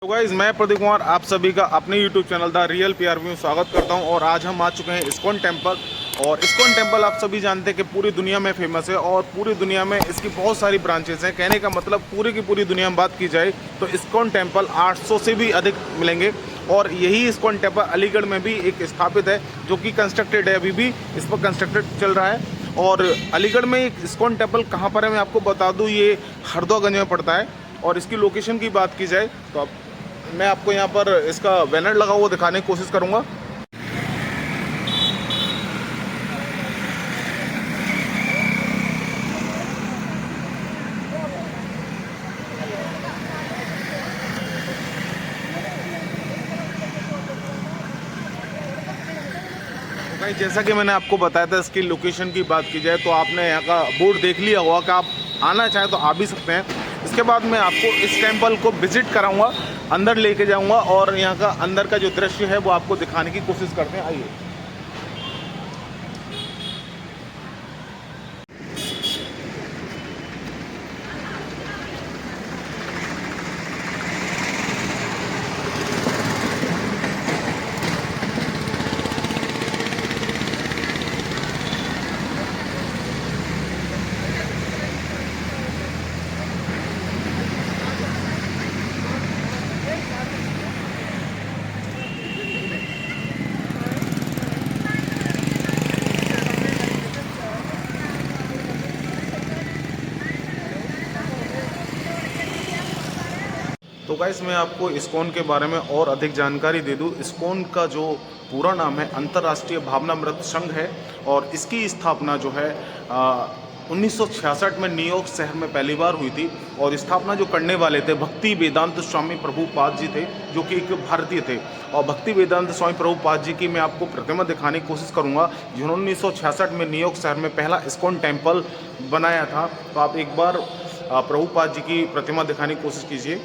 तो गाइस, मैं प्रदीप कुमार आप सभी का अपने YouTube channel the real PR में स्वागत करता हूं। और आज हम आ चुके हैं इस्कॉन टेम्पल। और इस्कॉन टेम्पल आप सभी जानते हैं कि पूरी दुनिया में फेमस है और पूरी दुनिया में इसकी बहुत सारी ब्रांचेस हैं। कहने का मतलब पूरी की पूरी दुनिया में बात की जाए तो इस्कॉन टेम्पल 800 से भी अधिक मिलेंगे। और यही इस्कॉन टेम्पल अलीगढ़ में भी एक स्थापित है, जो कि कंस्ट्रक्टेड है, अभी भी इस पर कंस्ट्रक्टेड चल रहा है। और अलीगढ़ में एक इस्कॉन टेम्पल कहाँ पर है मैं आपको बता दूँ, ये हरदोगंज में पड़ता है। और इसकी लोकेशन की बात की जाए तो मैं आपको यहाँ पर इसका बैनर लगा हुआ दिखाने की कोशिश करूँगा। भाई, जैसा कि मैंने आपको बताया था, इसकी लोकेशन की बात की जाए तो आपने यहाँ का बोर्ड देख लिया होगा कि आप आना चाहें तो आ भी सकते हैं। इसके बाद मैं आपको इस टेम्पल को विजिट कराऊंगा, अंदर लेके जाऊंगा और यहाँ का अंदर का जो दृश्य है वो आपको दिखाने की कोशिश करते हैं। आइए। तो गाइस, मैं आपको इस्कॉन के बारे में और अधिक जानकारी दे दूं। इस्कॉन का जो पूरा नाम है अंतर्राष्ट्रीय भावनामृत संघ है। और इसकी स्थापना जो है 1966 में न्यूयॉर्क शहर में पहली बार हुई थी। और स्थापना जो करने वाले थे भक्ति वेदांत स्वामी प्रभुपाद जी थे, जो कि एक भारतीय थे। और भक्ति वेदांत स्वामी प्रभुपाद जी की मैं आपको प्रतिमा दिखाने की कोशिश करूंगा, जिन्होंने 1966 में न्यूयॉर्क शहर में पहला इस्कॉन टेम्पल बनाया था। तो आप एक बार प्रभुपाद जी की प्रतिमा दिखाने की कोशिश कीजिए।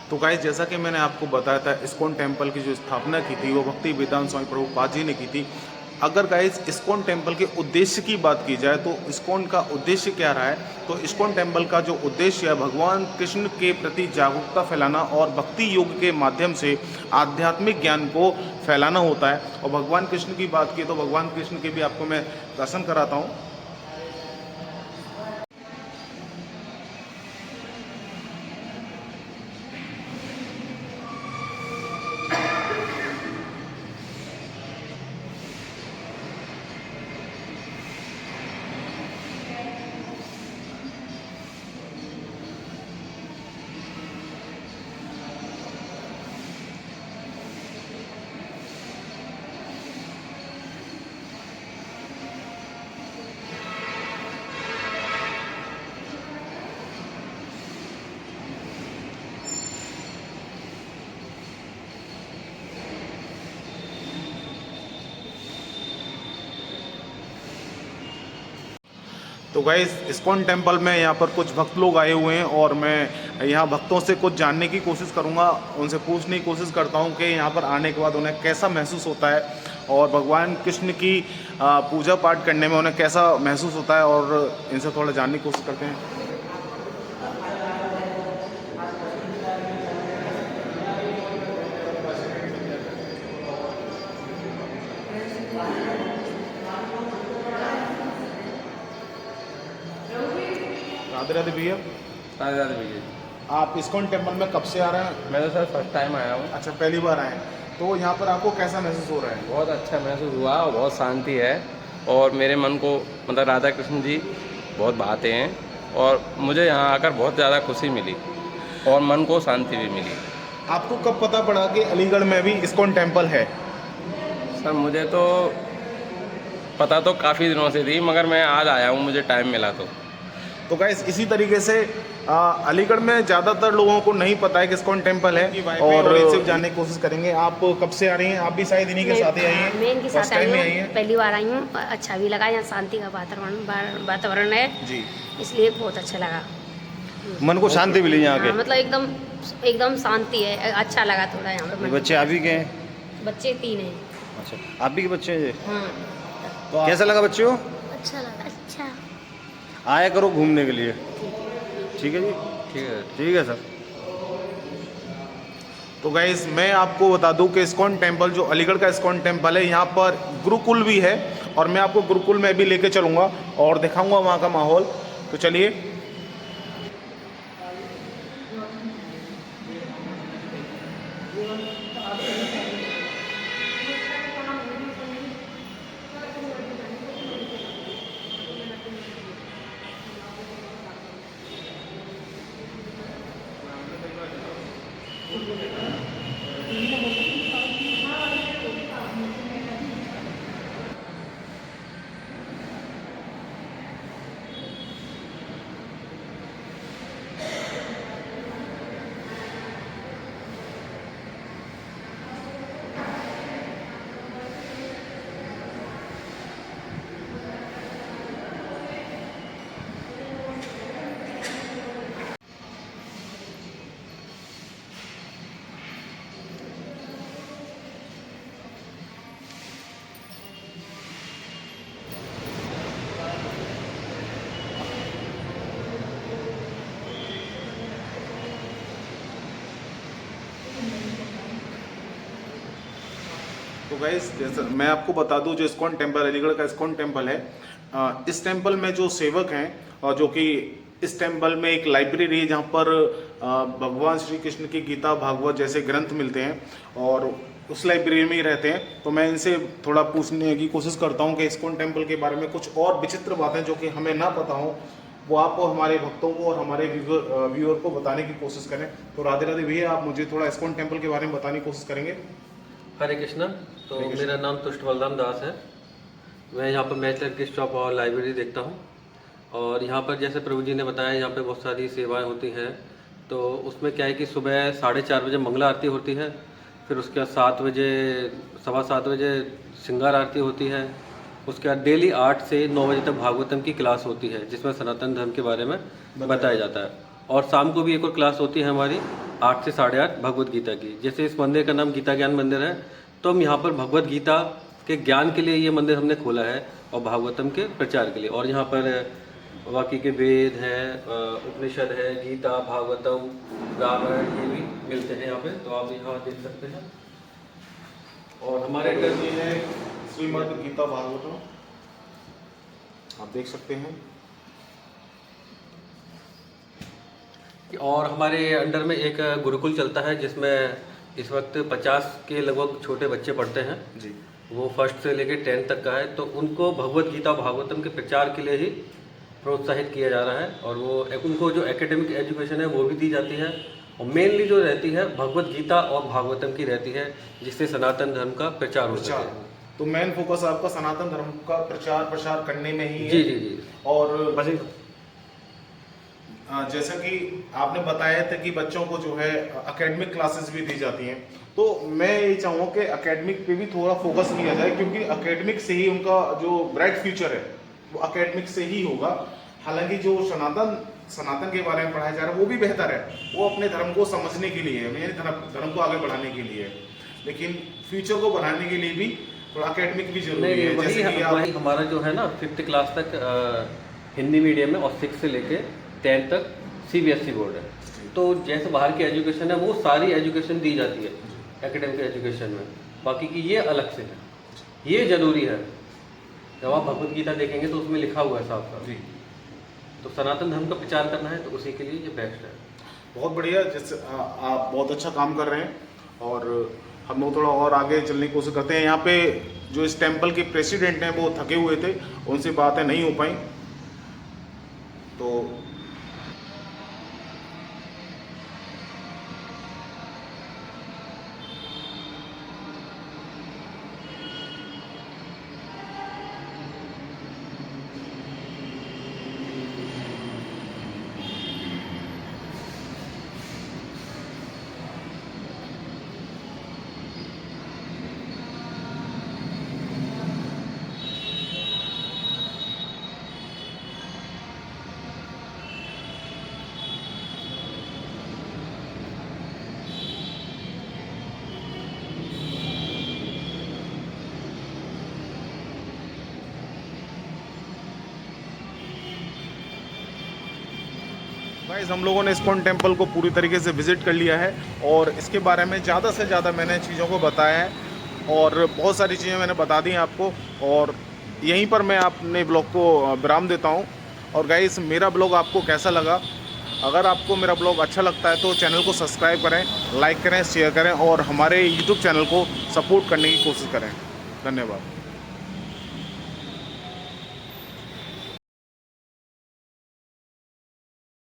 तो गाइस, जैसा कि मैंने आपको बताया था, इस्कॉन टेम्पल की जो स्थापना की थी वो भक्ति वेदांत स्वामी प्रभुपाद जी ने की थी। अगर गाइस इस्कॉन टेम्पल के उद्देश्य की बात की जाए तो इस्कॉन का उद्देश्य क्या रहा है, तो इस्कॉन टेम्पल का जो उद्देश्य है भगवान कृष्ण के प्रति जागरूकता फैलाना और भक्ति योग के माध्यम से आध्यात्मिक ज्ञान को फैलाना होता है। और भगवान कृष्ण की बात की तो भगवान कृष्ण के भी आपको मैं दर्शन कराता हूँ। तो गाइस, इस्कॉन टेम्पल में यहाँ पर कुछ भक्त लोग आए हुए हैं और मैं यहाँ भक्तों से कुछ जानने की कोशिश करूँगा। उनसे पूछने की कोशिश करता हूँ कि यहाँ पर आने के बाद उन्हें कैसा महसूस होता है और भगवान कृष्ण की पूजा पाठ करने में उन्हें कैसा महसूस होता है, और इनसे थोड़ा जानने की कोशिश करते हैं। राधे राधे भैया। राधे राधे भैया। आप इस्कॉन टेम्पल में कब से आ रहे हैं? मैं तो सर फर्स्ट टाइम आया हूँ। अच्छा, पहली बार आए हैं। तो यहाँ पर आपको कैसा महसूस हो रहा है? बहुत अच्छा महसूस हुआ और बहुत शांति है और मेरे मन को मतलब राधा कृष्ण जी बहुत भाते हैं और मुझे यहाँ आकर बहुत ज़्यादा खुशी मिली और मन को शांति भी मिली। आपको कब पता पड़ा कि अलीगढ़ में भी इस्कॉन टेम्पल है? सर मुझे तो पता तो काफ़ी दिनों से थी मगर मैं आज आया हूँ, मुझे टाइम मिला तो गाइस इसी तरीके से अलीगढ़ में ज़्यादातर लोगों को नहीं पता है कि इस्कॉन टेम्पल है और इसे जानने की कोशिश करेंगे। आप कब से आ रही हैं? आप भी शायद इन्हीं के साथ ही आई हैं? मैं इनके साथ आई हैं? हूँ, पहली बार आई हूँ। अच्छा भी लगा, यहाँ शांति का वातावरण है जी, इसलिए बहुत अच्छा लगा। मन को शांति मिली यहाँ के। मतलब एकदम शांति है, अच्छा लगा थोड़ा यहाँ पे। बच्चे आप ही के हैं? बच्चे 3 हैं। अच्छा, आप ही के बच्चे हैं? हाँ, तो कैसा लगा बच्चों? अच्छा लगा। अच्छा, आया करो घूमने के लिए। ठीक है जी, ठीक है सर। तो गाइस मैं आपको बता दूं कि इस्कॉन टेम्पल जो अलीगढ़ का इस्कॉन टेम्पल है, यहाँ पर गुरुकुल भी है और मैं आपको गुरुकुल में भी लेके चलूँगा और दिखाऊंगा वहाँ का माहौल। तो चलिए। तो गाइस जैसा मैं आपको बता दूं, जो इस्कॉन टेम्पल अलीगढ़ का इस्कॉन टेम्पल है, इस टेम्पल में जो सेवक हैं और जो कि इस टेम्पल में एक लाइब्रेरी है जहाँ पर भगवान श्री कृष्ण की गीता भागवत जैसे ग्रंथ मिलते हैं और उस लाइब्रेरी में ही रहते हैं। तो मैं इनसे थोड़ा पूछने की कोशिश करता हूँ कि इस्कॉन टेम्पल के बारे में कुछ और विचित्र बातें जो कि हमें ना पता हो वो आप हमारे भक्तों को और हमारे व्यूअर को बताने की कोशिश करें। तो राधे राधे भैया, आप मुझे थोड़ा इस्कॉन टेम्पल के बारे में बताने की कोशिश करेंगे। हरे कृष्णा। तो मेरा नाम तुष्ट बलराम दास है। मैं यहाँ पर मैथ लर्किस्ट शॉप और लाइब्रेरी देखता हूँ और यहाँ पर जैसे प्रभु जी ने बताया यहाँ पे बहुत सारी सेवाएं होती हैं। तो उसमें क्या है कि सुबह 4:30 बजे मंगला आरती होती है, फिर उसके बाद 7 बजे 7:15 बजे श्रृंगार आरती होती है, उसके बाद डेली 8 से 9 बजे तक भागवतम की क्लास होती है जिसमें सनातन धर्म के बारे में बताया जाता है। और शाम को भी एक और क्लास होती है हमारी 8 से 8:30 भगवत गीता की। जैसे इस मंदिर का नाम गीता ज्ञान मंदिर है तो हम यहाँ पर भगवत गीता के ज्ञान के लिए ये मंदिर हमने खोला है और भागवतम के प्रचार के लिए। और यहाँ पर बाकी के वेद हैं, उपनिषद है, गीता, भागवतम, रामायण ये भी मिलते हैं यहाँ पे, तो आप यहाँ देख सकते हैं। और हमारे अंडर में है श्रीमद् गीता भागवतम, आप देख सकते हैं। और हमारे अंडर में एक गुरुकुल चलता है जिसमें इस वक्त 50 के लगभग छोटे बच्चे पढ़ते हैं जी। वो फर्स्ट से लेकर 10th तक का है। तो उनको भगवत गीता भागवतम के प्रचार के लिए ही प्रोत्साहित किया जा रहा है और वो उनको जो एकेडमिक एजुकेशन है वो भी दी जाती है और मेनली जो रहती है भगवत गीता और भागवतम की रहती है जिससे सनातन धर्म का प्रचार हो सके। तो मेन फोकस आपका सनातन धर्म का प्रचार प्रसार करने में ही है। जी जी जी। और जैसा कि आपने बताया था कि बच्चों को जो है एकेडमिक क्लासेस भी दी जाती हैं, तो मैं ये चाहूँगा कि एकेडमिक पे भी थोड़ा फोकस किया जाए क्योंकि एकेडमिक से ही उनका जो ब्राइट फ्यूचर है वो एकेडमिक से ही होगा। हालांकि जो सनातन के बारे में पढ़ाया जा रहा है वो भी बेहतर है, वो अपने धर्म को समझने के लिए है, धर्म को आगे बढ़ाने के लिए है, लेकिन फ्यूचर को बनाने के लिए भी थोड़ा एकेडमिक भी जरूरी है। वही हमारा जो है ना 5th क्लास तक हिंदी मीडियम में और 6 से लेके 10th तक CBSE बोर्ड है। तो जैसे बाहर की एजुकेशन है वो सारी एजुकेशन दी जाती है एकेडमिक एजुकेशन में, बाकी की ये अलग से है। ये जरूरी है। जब आप भगवत गीता देखेंगे तो उसमें लिखा हुआ है साफ साफ। जी, तो सनातन धर्म का प्रचार करना है तो उसी के लिए ये बेस्ट है। बहुत बढ़िया। जैसे आप बहुत अच्छा काम कर रहे हैं और हम लोग थोड़ा और आगे चलने की कोशिश करते हैं। यहाँ पे जो इस टेम्पल के प्रेसिडेंट हैं वो थके हुए थे, उनसे बातें नहीं हो पाई, तो गाइस हम लोगों ने इस्कॉन टेम्पल को पूरी तरीके से विज़िट कर लिया है और इसके बारे में ज़्यादा से ज़्यादा मैंने चीज़ों को बताया है और बहुत सारी चीज़ें मैंने बता दी हैं आपको। और यहीं पर मैं अपने ब्लॉग को विराम देता हूं। और गाइस मेरा ब्लॉग आपको कैसा लगा? अगर आपको मेरा ब्लॉग अच्छा लगता है तो चैनल को सब्सक्राइब करें, लाइक करें, शेयर करें और हमारे यूट्यूब चैनल को सपोर्ट करने की कोशिश करें। धन्यवाद।